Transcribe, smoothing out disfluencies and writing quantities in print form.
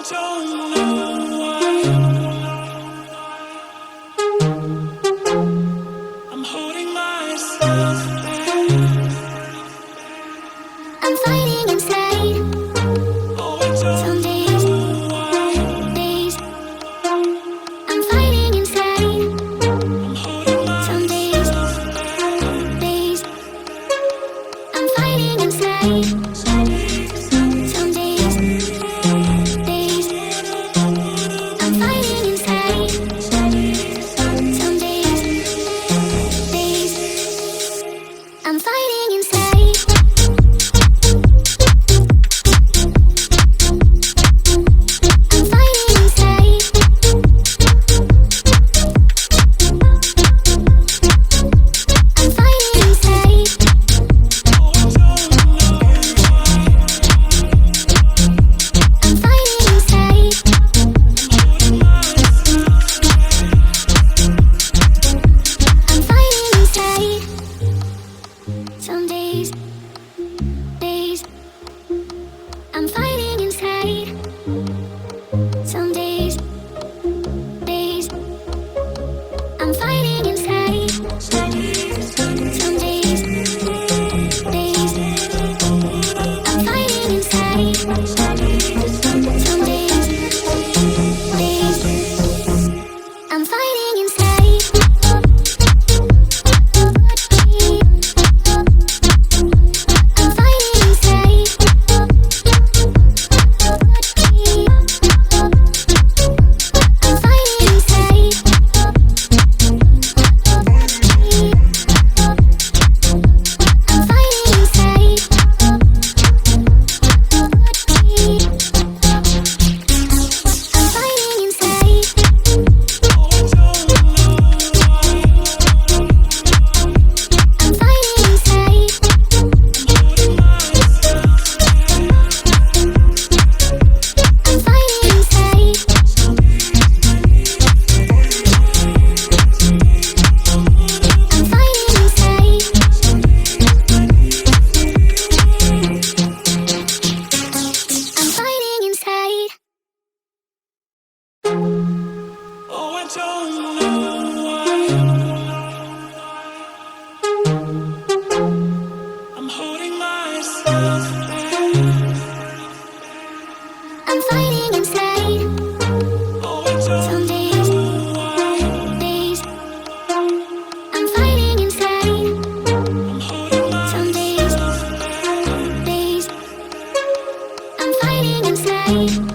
don't know why I'm holding myself back. I'm fighting inside. Oh, I don't Some days, know why days. I'm fighting inside. I'm holding Some days, myself back. days. I'm fighting inside. Some days, days. I'm fighting inside. Some days, days. I'm fighting inside. I'm fighting inside. I'm fighting inside. Oh, I don't know why I'm fighting inside. holding myself I'm fighting inside. Some days, days. I'm fighting inside. Some days, days. I'm fighting inside. Some days, days. I'm fighting inside. Some days, days. I'm fighting inside. I'm fighting inside. I'm fighting inside. I'm fighting inside. I'm fighting inside. Oh, I don't know why I'm fighting inside. holding myself I'm fighting inside. I'm fighting inside. I'm fighting inside. Oh, I don't know why I'm holding myself back. I'm fighting inside. Oh, I don't Some days, know why days. I'm fighting inside. I'm holding Some days, myself back. days. I'm fighting inside.